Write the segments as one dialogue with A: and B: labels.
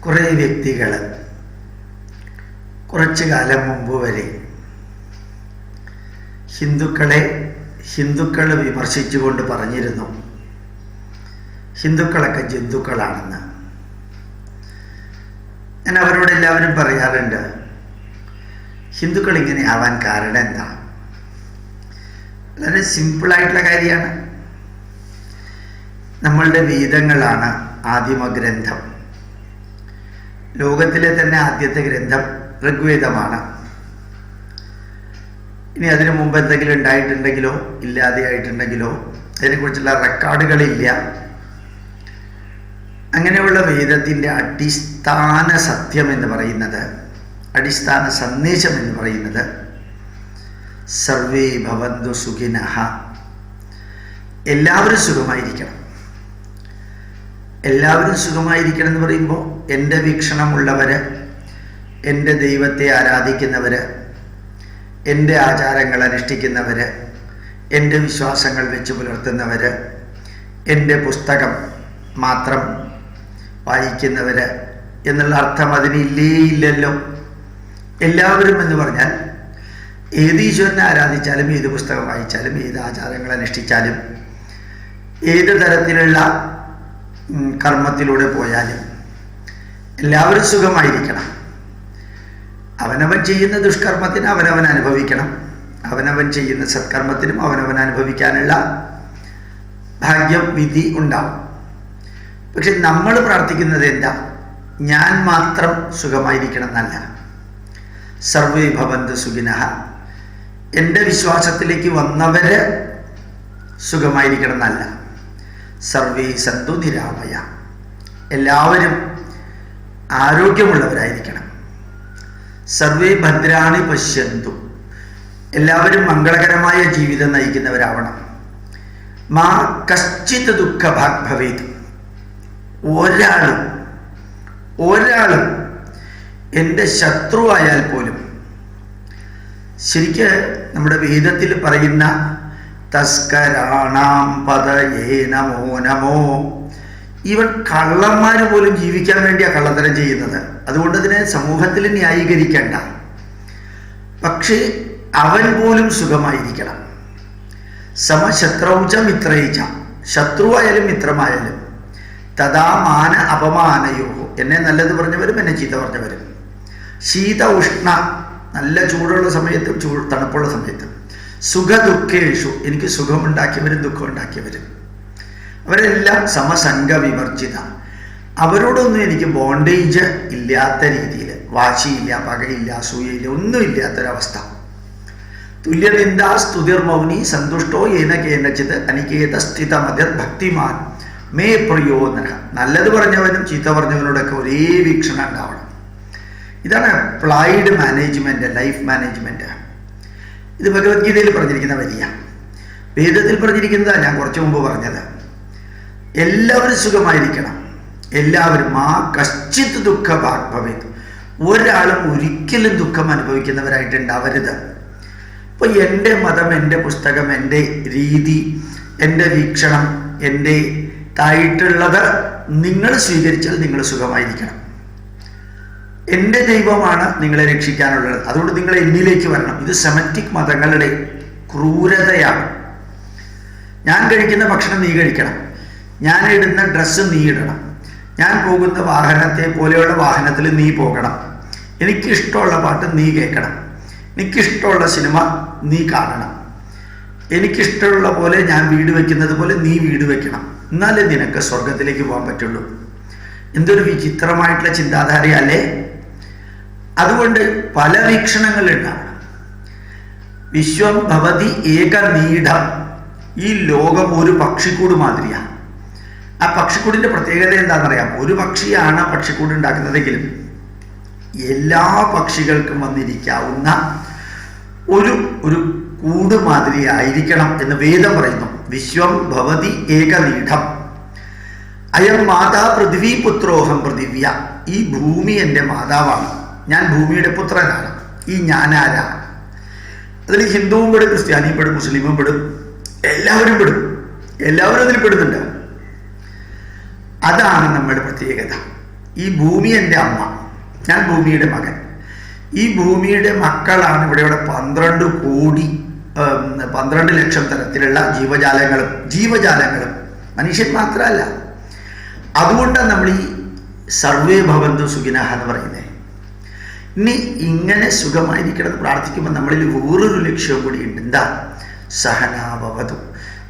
A: കുറേ വ്യക്തികൾ കുറച്ചു കാലം മുമ്പ് വരെ ഹിന്ദുക്കൾ വിമർശിച്ചുകൊണ്ട് പറഞ്ഞിരുന്നു ഹിന്ദുക്കളൊക്കെ ജന്തുക്കളാണെന്ന്. ഞാൻ അവരോട് എല്ലാവരും പറയാറുണ്ട്, ഹിന്ദുക്കൾ ഇങ്ങനെ ആവാൻ കാരണം എന്താ? വളരെ സിമ്പിളായിട്ടുള്ള കാര്യമാണ്. നമ്മളുടെ വേദങ്ങളാണ് ആദിമഗ്രന്ഥം. ലോകത്തിലെ തന്നെ ആദ്യത്തെ ഗ്രന്ഥം ഋഗ്വേദമാണ്. ഇനി അതിനു മുമ്പ് എന്തെങ്കിലും ഉണ്ടായിട്ടുണ്ടെങ്കിലോ ഇല്ലാതെയായിട്ടുണ്ടെങ്കിലോ അതിനെക്കുറിച്ചുള്ള റെക്കോർഡുകളില്ല. അങ്ങനെയുള്ള വേദത്തിൻ്റെ അടിസ്ഥാന സത്യം എന്ന് പറയുന്നത്, അടിസ്ഥാന സന്ദേശം എന്ന് പറയുന്നത് സർവേ ഭവന്തു സുഖിനഃ, എല്ലാവരും സുഖമായിരിക്കണം. എല്ലാവരും സുഖമായിരിക്കണം എന്ന് പറയുമ്പോൾ എൻ്റെ വീക്ഷണമുള്ളവർ, എൻ്റെ ദൈവത്തെ ആരാധിക്കുന്നവർ, എൻ്റെ ആചാരങ്ങൾ അനുഷ്ഠിക്കുന്നവർ, എൻ്റെ വിശ്വാസങ്ങൾ വെച്ച് പുലർത്തുന്നവർ, എൻ്റെ പുസ്തകം മാത്രം വായിക്കുന്നവർ എന്നുള്ള അർത്ഥം അതിനില്ലേ ഇല്ലല്ലോ. എല്ലാവരും എന്ന് പറഞ്ഞാൽ ഏത് ഈശ്വരനെ ആരാധിച്ചാലും, ഏത് പുസ്തകം വായിച്ചാലും, ഏത് ആചാരങ്ങൾ അനുഷ്ഠിച്ചാലും, ഏത് തരത്തിലുള്ള കർമ്മത്തിലൂടെ പോയാലും എല്ലാവരും സുഖമായിരിക്കണം. അവനവൻ ചെയ്യുന്ന ദുഷ്കർമ്മത്തിന് അവനവൻ അനുഭവിക്കണം, അവനവൻ ചെയ്യുന്ന സത്കർമ്മത്തിനും അവനവൻ അനുഭവിക്കാനുള്ള ഭാഗ്യം, വിധി ഉണ്ടാവും. പക്ഷെ നമ്മൾ പ്രാർത്ഥിക്കുന്നത് എന്താ? ഞാൻ മാത്രം സുഖമായിരിക്കണം എന്നല്ല. സർവേ ഭവന്തു സുഖിനഃ, എൻ്റെ വിശ്വാസത്തിലേക്ക് വന്നവര് സുഖമായിരിക്കണം എന്നല്ല. സർവേ സന്തു നിരാമയ, എല്ലാവരും ആരോഗ്യമുള്ളവരായിരിക്കണം. സർവേ ഭദ്രാണി പശ്യന്തു, എല്ലാവരും മംഗളകരമായ ജീവിതം നയിക്കുന്നവരാവണം. മാ കശ്ചിത് ദുഃഖഭാഗ് ഭവേത്, ഒരാളും എൻ്റെ ശത്രുവായാൽ പോലും, ശരിക്ക് നമ്മുടെ വേദത്തിൽ പറയുന്ന തസ്കരാണാം പദയേ നമോ നമോ, ഇവൻ കള്ളന്മാർ പോലും ജീവിക്കാൻ വേണ്ടിയാണ് കള്ളത്തരം ചെയ്യുന്നത്. അതുകൊണ്ട് അതിനെ സമൂഹത്തിൽ ന്യായീകരിക്കേണ്ട. പക്ഷേ അവൻ പോലും സുഖമായിരിക്കണം. സമശത്രൗച മിത്രയിച്ച, ശത്രുവായാലും മിത്രമായാലും, തഥാ മാന അപമാനയോ, എന്നെ നല്ലത് പറഞ്ഞവരും എന്നെ ചീത്ത പറഞ്ഞവരും, ശീത ഉഷ്ണ, നല്ല ചൂടുള്ള സമയത്തും തണുപ്പുള്ള സമയത്തും, സുഖ ദുഃഖേഷു, എനിക്ക് സുഖമുണ്ടാക്കിയവരും ദുഃഖമുണ്ടാക്കിയവരും, അവരെല്ലാം സമസംഗ വിവർജിത, അവരോടൊന്നും എനിക്ക് ബോണ്ടേജ് ഇല്ലാത്ത രീതിയിൽ, വാശിയില്ല, പകയില്ല, അസൂയയില്ല, ഒന്നും ഇല്ലാത്തൊരവസ്ഥ. തുല്യനിന്ദാ സ്തുതിർ മൗനി സന്തുഷ്ടോ ഏന കേനചിത് അനികേത സ്ഥിതമതിർ ഭക്തിമാൻ മേ പ്രിയോ നഃ, നല്ലത് പറഞ്ഞവനും ചീത്ത പറഞ്ഞവനോടൊക്കെ ഒരേ വീക്ഷണം ഉണ്ടാവണം. ഇതാണ് അപ്ലൈഡ് മാനേജ്മെന്റ്, ലൈഫ് മാനേജ്മെന്റ്. ഇത് ഭഗവത്ഗീതയിൽ പറഞ്ഞിരിക്കുന്ന വരിയ, വേദത്തിൽ പറഞ്ഞിരിക്കുന്നതാണ്. ഞാൻ കുറച്ചു മുമ്പ് പറഞ്ഞത്, എല്ലാവരും സുഖമായിരിക്കണം. എല്ലാവരും മാ കശ്ചിത് ദുഃഖഭാഗ് ഭവേത്, ഒരാളും ഒരിക്കലും ദുഃഖം അനുഭവിക്കുന്നവരായിട്ടുണ്ടാവരുത്. അപ്പോൾ എൻ്റെ മതം, എൻ്റെ പുസ്തകം, എൻ്റെ രീതി, എൻ്റെ വീക്ഷണം, എൻ്റെ തായിട്ടുള്ളത് നിങ്ങൾ സ്വീകരിച്ചാൽ നിങ്ങൾ സുഖമായിരിക്കണം. എൻ്റെ ദൈവമാണ് നിങ്ങളെ രക്ഷിക്കാനുള്ളത്, അതുകൊണ്ട് നിങ്ങൾ എന്നിലേക്ക് വരണം. ഇത് സെമറ്റിക് മതങ്ങളുടെ ക്രൂരതയാണ്. ഞാൻ കഴിക്കുന്ന ഭക്ഷണം നീ കഴിക്കണം, ഞാൻ ഇടുന്ന ഡ്രസ്സ് നീ ഇടണം, ഞാൻ പോകുന്ന വാഹനത്തെ പോലെയുള്ള വാഹനത്തിൽ നീ പോകണം, എനിക്കിഷ്ടമുള്ള പാട്ട് നീ കേൾക്കണം, എനിക്കിഷ്ടമുള്ള സിനിമ നീ കാണണം, എനിക്കിഷ്ടമുള്ള പോലെ ഞാൻ വീട് വയ്ക്കുന്നത് പോലെ നീ വീട് വയ്ക്കണം, എന്നാലേ നിനക്ക് സ്വർഗത്തിലേക്ക് പോകാൻ പറ്റുള്ളൂ. എന്തൊരു വിചിത്രമായിട്ടുള്ള ചിന്താധാരയല്ലേ? അതുകൊണ്ട് പല വീക്ഷണങ്ങളുണ്ടാവണം. വിശ്വം ഭവതി ഏകനീഢം, ഈ ലോകം ഒരു പക്ഷിക്കൂട് മാതിരിയാണ്. ആ പക്ഷിക്കൂടിൻ്റെ പ്രത്യേകത എന്താണെന്നറിയാം? ഒരു പക്ഷിയാണ് പക്ഷിക്കൂട് ഉണ്ടാക്കുന്നതെങ്കിലും എല്ലാ പക്ഷികൾക്കും വന്നിരിക്കാവുന്ന ഒരു കൂട് മാതിരി ആയിരിക്കണം എന്ന് വേദം പറയുന്നു. വിശ്വം ഭവതി ഏകനീഢം, അയം മാതാ പൃഥ്വീ പുത്രോഹം പൃഥിവ്യ, ഈ ഭൂമി എൻ്റെ മാതാവാണ്, ഞാൻ ഭൂമിയുടെ പുത്രനാണ്. ഈ ഞാനാരാ? അതിൽ ഹിന്ദുവും പെടും, ക്രിസ്ത്യാനിയും പെടും, മുസ്ലിമും പെടും, എല്ലാവരും പെടും, എല്ലാവരും അതിൽ പെടുന്നുണ്ട്. അതാണ് നമ്മുടെ പ്രത്യേകത. ഈ ഭൂമി എൻ്റെ അമ്മ, ഞാൻ ഭൂമിയുടെ മകൻ. ഈ ഭൂമിയുടെ മക്കളാണ് ഇവിടെയുള്ള 12 ലക്ഷം തരത്തിലുള്ള ജീവജാലങ്ങളും മനുഷ്യൻ മാത്രമല്ല. അതുകൊണ്ടാണ് നമ്മൾ ഈ സർവേ ഭവന്തു സുഖിനഃ എന്ന് പറയുന്നത്. ഇനി ഇങ്ങനെ സുഖമായിരിക്കണം പ്രാർത്ഥിക്കുമ്പോൾ നമ്മളിൽ വേറൊരു ലക്ഷ്യവും കൂടിയുണ്ട്. എന്താ? സഹനാഭവതു.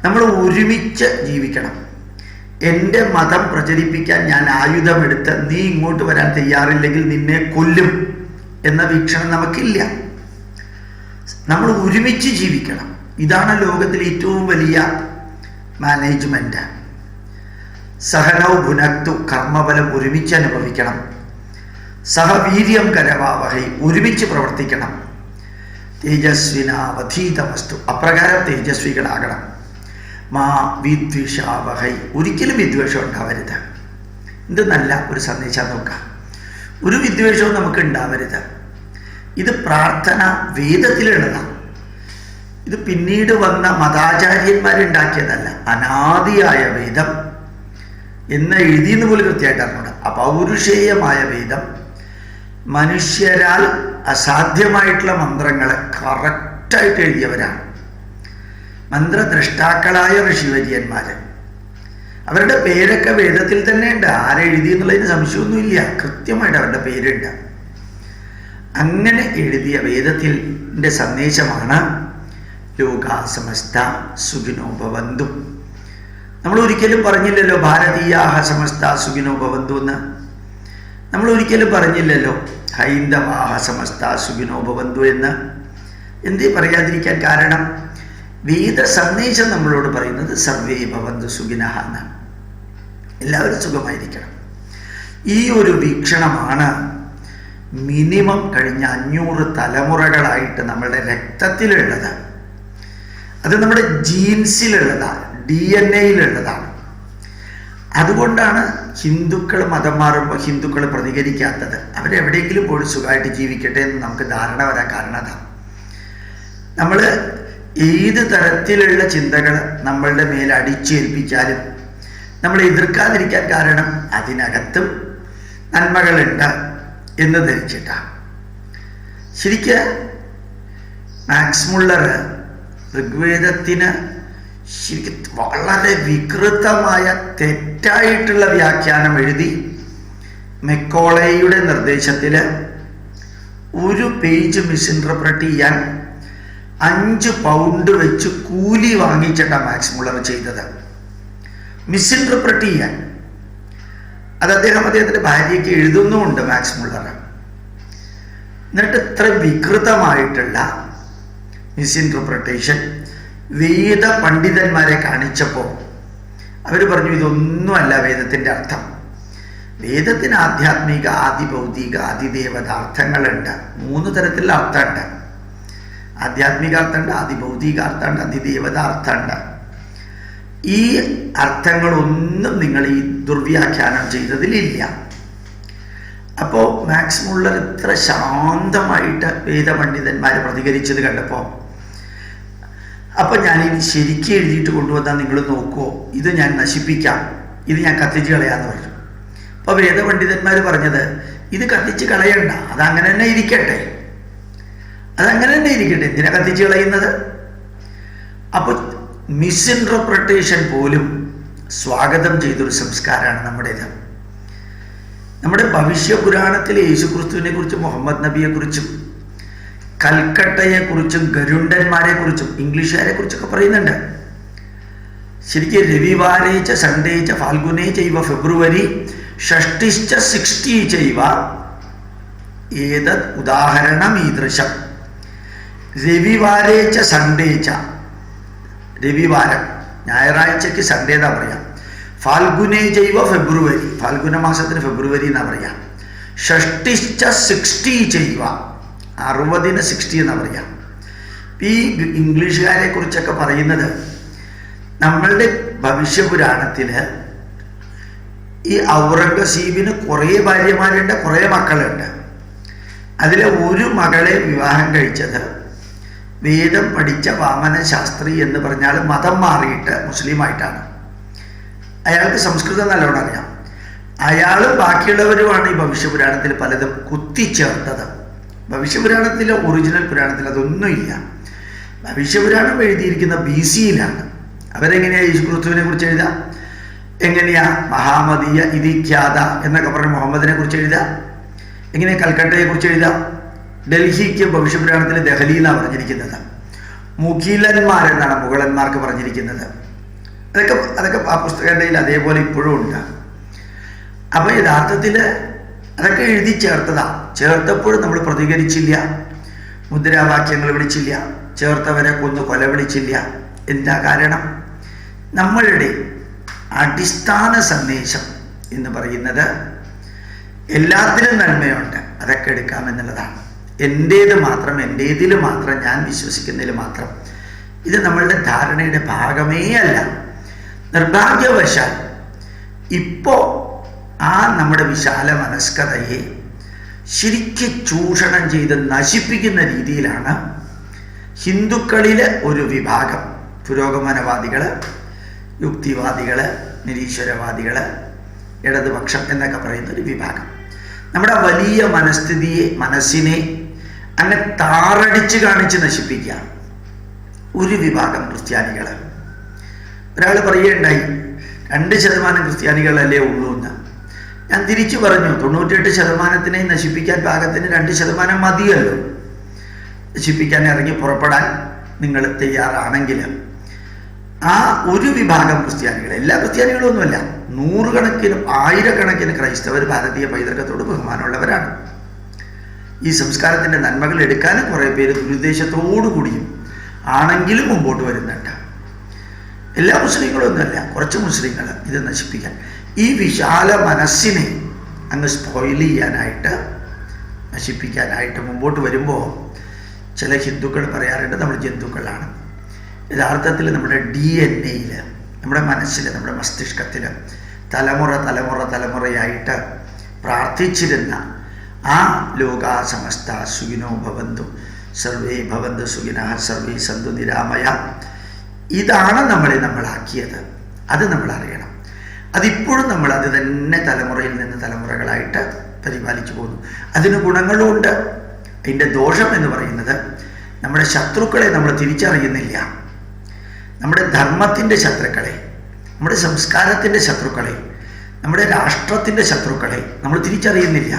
A: നമ്മൾ ഒരുമിച്ച് ജീവിക്കണം. എൻ്റെ മതം പ്രചരിപ്പിക്കാൻ ഞാൻ ആയുധമെടുത്ത് നീ ഇങ്ങോട്ട് വരാൻ തയ്യാറില്ലെങ്കിൽ നിന്നെ കൊല്ലും എന്ന വീക്ഷണം നമുക്കില്ല. നമ്മൾ ഒരുമിച്ച് ജീവിക്കണം. ഇതാണ് ലോകത്തിലെ ഏറ്റവും വലിയ മാനേജ്മെന്റ്. സഹനൗ ഭുനക്തു, കർമ്മഫലം ഒരുമിച്ച് അനുഭവിക്കണം. സഹവീര്യം കരവാവഹൈ, ഒരുമിച്ച് പ്രവർത്തിക്കണം. തേജസ്വിനാവധീതമസ്തു, അപ്രകാരം തേജസ്വികളാകണം. മാ വിദ്വിഷാവഹൈ, ഒരിക്കലും വിദ്വേഷം ഉണ്ടാവരുത്. ഇത് നല്ല ഒരു സന്ദേശം നോക്കാം. ഒരു വിദ്വേഷവും നമുക്ക് ഉണ്ടാവരുത്. ഇത് പ്രാർത്ഥന വേദത്തിലുള്ളതാണ്. ഇത് പിന്നീട് വന്ന മതാചാര്യന്മാരുണ്ടാക്കിയതല്ല. അനാദിയായ വേദം എന്ന് എഴുതിയെന്ന് പോലും കൃത്യമായിട്ട് അറിഞ്ഞൂട. അപൗരുഷേയമായ വേദം മനുഷ്യരാൽ അസാധ്യമായിട്ടുള്ള മന്ത്രങ്ങളെ കറക്റ്റായിട്ട് എഴുതിയവരാണ് മന്ത്രദ്രഷ്ടാക്കളായ ഋഷിവര്യന്മാര്. അവരുടെ പേരൊക്കെ വേദത്തിൽ തന്നെ ഉണ്ട്. ആരെഴുതി എന്നുള്ളതിന് സംശയമൊന്നുമില്ല. കൃത്യമായിട്ട് അവരുടെ പേരുണ്ട്. അങ്ങനെ എഴുതിയ വേദത്തിൻ്റെ സന്ദേശമാണ് ലോകാ സമസ്ത സുഖിനോ ഭവന്തു. നമ്മൾ ഒരിക്കലും പറഞ്ഞില്ലല്ലോ ഭാരതീയാഹ സമസ്ത സുഖിനോ ഭവന്തു എന്ന്. നമ്മൾ ഒരിക്കലും പറഞ്ഞില്ലല്ലോ ഹൈന്ദവാഹ സമസ്ത സുഖിനോ ഭവന്തു എന്ന്. എന്തേ പറയാതിരിക്കാൻ കാരണം? വേദ സന്ദേശം നമ്മളോട് പറയുന്നത് സർവേ ഭവന്തു സുഖിനഃ എന്നാണ്. എല്ലാവരും സുഖമായിരിക്കണം. ഈ ഒരു വീക്ഷണമാണ് മിനിമം കഴിഞ്ഞ 500 തലമുറകളായിട്ട് നമ്മളുടെ രക്തത്തിലുള്ളത്. അത് നമ്മുടെ ജീൻസിലുള്ളതാണ്, DNA-യിലുള്ളതാണ്. അതുകൊണ്ടാണ് ഹിന്ദുക്കൾ മതം മാറുമ്പോൾ ഹിന്ദുക്കൾ പ്രതികരിക്കാത്തത്. അവരെവിടെയെങ്കിലും പോയി സുഖമായിട്ട് ജീവിക്കട്ടെ എന്ന് നമുക്ക് ധാരണ വരാൻ കാരണം അതാണ്. നമ്മൾ ഏത് തരത്തിലുള്ള ചിന്തകൾ നമ്മളുടെ മേൽ അടിച്ചേൽപ്പിച്ചാലും നമ്മൾ എതിർക്കാതിരിക്കാൻ കാരണം അതിനകത്തും നന്മകളുണ്ട് എന്ന് ധരിച്ചിട്ടാണ്. ശരിക്ക് മാക്സ് മുള്ളർ ഋഗ്വേദത്തിന് ശരിക്കും വളരെ വികൃതമായ തെറ്റായിട്ടുള്ള വ്യാഖ്യാനം എഴുതി മെക്കോളയുടെ നിർദ്ദേശത്തിൽ ഒരു പേജ് മിസ്ഇൻറ്റർപ്രറ്റ് ചെയ്യാൻ 5 പൗണ്ട് വെച്ച് കൂലി വാങ്ങിച്ചിട്ടാണ് മാക്സ് മുള്ളർ ചെയ്തത്. മിസ്ഇൻറ്റർപ്രറ്റ് ചെയ്യാൻ. അത് അദ്ദേഹത്തിൻ്റെ ഭാര്യയ്ക്ക് എഴുതുന്നുമുണ്ട് മാക്സ് മുള്ളർ. എന്നിട്ട് ഇത്ര വികൃതമായിട്ടുള്ള മിസ്ഇൻറ്റർപ്രിട്ടേഷൻ വേദ പണ്ഡിതന്മാരെ കാണിച്ചപ്പോൾ അവർ പറഞ്ഞു ഇതൊന്നുമല്ല വേദത്തിൻ്റെ അർത്ഥം. വേദത്തിന് ആധ്യാത്മിക, ആദിഭൗതിക, അതിദേവത അർത്ഥങ്ങളുണ്ട്. 3 തരത്തിലുള്ള അർത്ഥമുണ്ട്. ആധ്യാത്മിക അർത്ഥമുണ്ട്, അതിഭൗതിക അർത്ഥമുണ്ട്, അതിദേവത അർത്ഥമുണ്ട്. ഈ അർത്ഥങ്ങളൊന്നും നിങ്ങൾ ഈ ദുർവ്യാഖ്യാനം ചെയ്തതിലില്ല. അപ്പോൾ മാക്സ് മുള്ളർ ഇത്ര ശാന്തമായിട്ട് വേദപണ്ഡിതന്മാർ പ്രതികരിച്ചത് കണ്ടപ്പോൾ അപ്പം ഞാനിത് ശരിക്കും എഴുതിയിട്ട് കൊണ്ടുവന്നാൽ നിങ്ങൾ നോക്കുമോ, ഇത് ഞാൻ നശിപ്പിക്കാം, ഇത് ഞാൻ കത്തിച്ച് കളയാമെന്ന് പറഞ്ഞു. അപ്പോൾ വേദപണ്ഡിതന്മാർ പറഞ്ഞത് ഇത് കത്തിച്ച് കളയണ്ട, അതങ്ങനെ തന്നെ ഇരിക്കട്ടെ, എന്തിനാ കത്തിച്ച് കളയുന്നത്? അപ്പോൾ മിസ്ഇൻറ്റർപ്രിട്ടേഷൻ പോലും സ്വാഗതം ചെയ്തൊരു സംസ്കാരമാണ് നമ്മുടേത്. നമ്മുടെ ഭവിഷ്യപുരാണത്തിലെ യേശുക്രിസ്തുവിനെ കുറിച്ചും മുഹമ്മദ് നബിയെക്കുറിച്ചും കൽക്കട്ടയെക്കുറിച്ചും ഗരുഡന്മാരെക്കുറിച്ചും ഇംഗ്ലീഷുകാരെ കുറിച്ചൊക്കെ പറയുന്നുണ്ട്. ശരിക്കും രവിവാരേച്ച സൺഡേച്ച ഫാൽഗുനേ ചൈവ ഫെബ്രുവരി ഷഷ്ടിശ്ച 60 ചൈവ ഏതത് ഉദാഹരണം ഈദൃശം. രവിവാരേച്ച സൺഡേച്ച, രവിവാരം ഞായറാഴ്ചക്ക് സൺഡേ എന്നാ പറയാം. ഫാൽഗുനേ ചൈവ ഫെബ്രുവരി, ഫാൽഗുന മാസത്തിന് ഫെബ്രുവരി എന്നാ പറയാം. ഷഷ്ടിശ്ച 60 ചൈവ, 60-ന് 60 എന്നാ പറയാം. ഈ ഇംഗ്ലീഷുകാരെ കുറിച്ചൊക്കെ പറയുന്നത് നമ്മളുടെ ഭവിഷ്യപുരാണത്തിൽ ഈ ഔറംഗസീബിന് കുറേ ഭാര്യമാരുണ്ട്, കുറേ മക്കളുണ്ട്. അതിലെ ഒരു മകളെ വിവാഹം കഴിച്ചത് വേദം പഠിച്ച വാമന ശാസ്ത്രി എന്ന് പറഞ്ഞാൽ മതം മാറിയിട്ട് മുസ്ലിമായിട്ടാണ്. അയാൾക്ക് സംസ്കൃതം നല്ലോണം അറിയാം. അയാളും ബാക്കിയുള്ളവരുമാണ് ഈ ഭവിഷ്യപുരാണത്തിൽ പലതും കുത്തിച്ചേർത്തത്. ഭവിഷ്യപുരാണത്തിലെ ഒറിജിനൽ പുരാണത്തിൽ അതൊന്നുമില്ല. ഭവിഷ്യപുരാണം എഴുതിയിരിക്കുന്ന BC-യിലാണ്. അവരെങ്ങനെയാണ് യേശുക്രിസ്തുവിനെ കുറിച്ച് എഴുതുക? എങ്ങനെയാ മഹാമദീയ ഇതിഖ്യാത എന്നൊക്കെ പറഞ്ഞ് മുഹമ്മദിനെ കുറിച്ച് എഴുതുക? എങ്ങനെയാ കൽക്കട്ടയെ കുറിച്ച് എഴുതുക? ഡൽഹിക്ക് ഭവിഷ്യപുരാണത്തിൽ ദഹലി എന്നാണ് പറഞ്ഞിരിക്കുന്നത്. മുഖിലന്മാരെന്നാണ് മുഗളന്മാർക്ക് പറഞ്ഞിരിക്കുന്നത്. അതൊക്കെ ആ പുസ്തകത്തിൽ അതേപോലെ ഇപ്പോഴും ഉണ്ട്. അപ്പോൾ യഥാർത്ഥത്തിൽ അതൊക്കെ എഴുതി ചേർത്തപ്പോഴും നമ്മൾ പ്രതികരിച്ചില്ല, മുദ്രാവാക്യങ്ങൾ വിളിച്ചില്ല, ചേർത്തവരെ കൊന്ന് കൊല വിളിച്ചില്ല. എന്താ കാരണം? നമ്മളുടെ അടിസ്ഥാന സന്ദേശം എന്ന് പറയുന്നത് എല്ലാത്തിനും നന്മയുണ്ട്, അതൊക്കെ എടുക്കാമെന്നുള്ളതാണ്. എൻ്റേതിൽ മാത്രം ഞാൻ വിശ്വസിക്കുന്നതിൽ മാത്രം. ഇത് നമ്മളുടെ ധാരണയുടെ ഭാഗമേ അല്ല. നിർഭാഗ്യവശാൽ ഇപ്പോൾ ആ നമ്മുടെ വിശാല മനസ്കതയെ ശരിക്കും ചൂഷണം ചെയ്ത് നശിപ്പിക്കുന്ന രീതിയിലാണ് ഹിന്ദുക്കളിലെ ഒരു വിഭാഗം, പുരോഗമനവാദികൾ, യുക്തിവാദികൾ, നിരീശ്വരവാദികൾ, ഇടതുപക്ഷം എന്നൊക്കെ പറയുന്ന ഒരു വിഭാഗം നമ്മുടെ വലിയ മനസ്സിനെ അങ്ങനെ താറടിച്ച് കാണിച്ച് നശിപ്പിക്കുക. ഒരു വിഭാഗം ക്രിസ്ത്യാനികൾ, ഒരാൾ പറയുകയുണ്ടായി 2% ക്രിസ്ത്യാനികളല്ലേ ഉള്ളൂ എന്ന്. ഞാൻ തിരിച്ചു പറഞ്ഞു, 98% നശിപ്പിക്കാൻ പാകത്തിന് 2% മതിയല്ലോ. നശിപ്പിക്കാൻ ഇറങ്ങി പുറപ്പെടാൻ നിങ്ങൾ തയ്യാറാണെങ്കിൽ ആ ഒരു വിഭാഗം ക്രിസ്ത്യാനികൾ, എല്ലാ ക്രിസ്ത്യാനികളും ഒന്നുമല്ല, 100 1000 ക്രൈസ്തവർ ഭാരതീയ പൈതൃകത്തോട് ബഹുമാനമുള്ളവരാണ്. ഈ സംസ്കാരത്തിൻ്റെ നന്മകൾ എടുക്കാനും കുറേ പേര് ദുരുദ്ദേശത്തോടു കൂടിയും ആണെങ്കിലും മുമ്പോട്ട് വരുന്നുണ്ട്. എല്ലാ മുസ്ലിങ്ങളും ഒന്നുമല്ല, കുറച്ച് മുസ്ലിങ്ങൾ ഇത് നശിപ്പിക്കാൻ, ഈ വിശാല മനസ്സിനെ അങ്ങ് സ്പോയിൽ ചെയ്യാനായിട്ട്, നശിപ്പിക്കാനായിട്ട് മുമ്പോട്ട് വരുമ്പോൾ ചില ഹിന്ദുക്കൾ പറയാറുണ്ട് നമ്മൾ ജന്തുക്കളാണ്. യഥാർത്ഥത്തിൽ നമ്മുടെ DNA-യിൽ, നമ്മുടെ മനസ്സിൽ, നമ്മുടെ മസ്തിഷ്കത്തിൽ തലമുറയായിട്ട് പ്രാർത്ഥിച്ചിരുന്ന ആ ലോകാ സമസ്ത സുഖിനോ ഭവന്തു സർവേ ഭവന്തു സുഖിനഃ സർവേ സന്തു നിരാമയ, ഇതാണ് നമ്മളാക്കിയത്. അത് നമ്മൾ അറിയണം. അതിപ്പോഴും നമ്മൾ അത് തന്നെ തലമുറയിൽ നിന്ന് തലമുറകളായിട്ട് പരിപാലിച്ചു പോകുന്നു. അതിന് ഗുണങ്ങളുമുണ്ട്. അതിൻ്റെ ദോഷം എന്ന് പറയുന്നത് നമ്മുടെ ശത്രുക്കളെ നമ്മൾ തിരിച്ചറിയുന്നില്ല. നമ്മുടെ ധർമ്മത്തിൻ്റെ ശത്രുക്കളെ, നമ്മുടെ സംസ്കാരത്തിൻ്റെ ശത്രുക്കളെ, നമ്മുടെ രാഷ്ട്രത്തിൻ്റെ ശത്രുക്കളെ നമ്മൾ തിരിച്ചറിയുന്നില്ല.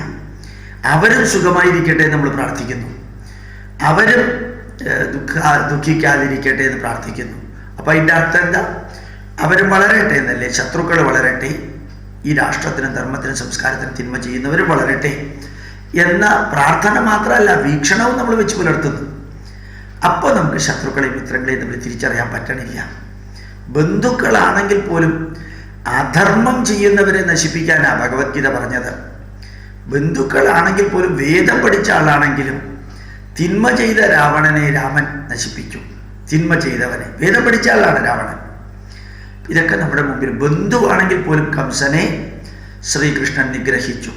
A: അവരും സുഖമായിരിക്കട്ടെ നമ്മൾ പ്രാർത്ഥിക്കുന്നു, അവരും ദുഃഖിക്കാതിരിക്കട്ടെ എന്ന് പ്രാർത്ഥിക്കുന്നു. അപ്പം അതിൻ്റെ അർത്ഥം എന്താ? അവരും വളരട്ടെ എന്നല്ലേ? ശത്രുക്കൾ വളരട്ടെ, ഈ രാഷ്ട്രത്തിനും ധർമ്മത്തിനും സംസ്കാരത്തിനും തിന്മ ചെയ്യുന്നവരും വളരട്ടെ എന്ന പ്രാർത്ഥന മാത്രമല്ല, വീക്ഷണവും നമ്മൾ വെച്ച് പുലർത്തുന്നു. അപ്പോൾ നമുക്ക് ശത്രുക്കളെയും മിത്രങ്ങളെയും നമ്മൾ തിരിച്ചറിയാൻ പറ്റണില്ല. ബന്ധുക്കളാണെങ്കിൽ പോലും അധർമ്മം ചെയ്യുന്നവരെ നശിപ്പിക്കാനാണ് ഭഗവത്ഗീത പറഞ്ഞത്. ബന്ധുക്കളാണെങ്കിൽ പോലും വേദം പഠിച്ച ആളാണെങ്കിലും തിന്മ ചെയ്ത രാവണനെ രാമൻ നശിപ്പിച്ചു. തിന്മ ചെയ്തവനെ, വേദം പഠിച്ച ആളാണ് രാവണൻ. ഇതൊക്കെ നമ്മുടെ മുമ്പിൽ. ബന്ധുവാണെങ്കിൽ പോലും കംസനെ ശ്രീകൃഷ്ണൻ നിഗ്രഹിച്ചു.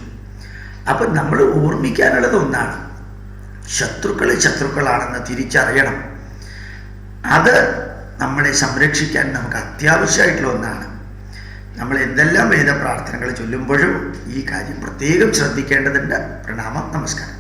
A: അപ്പം നമ്മൾ ഓർമ്മിക്കാനുള്ളത് ഒന്നാണ്, ശത്രുക്കളാണെന്ന് തിരിച്ചറിയണം. അത് നമ്മളെ സംരക്ഷിക്കാൻ നമുക്ക് അത്യാവശ്യമായിട്ടുള്ള ഒന്നാണ്. നമ്മൾ എന്തെല്ലാം വേദപ്രാർത്ഥനകൾ ചൊല്ലുമ്പോഴും ഈ കാര്യം പ്രത്യേകം ശ്രദ്ധിക്കേണ്ടതുണ്ട്. പ്രണാമം, നമസ്കാരം.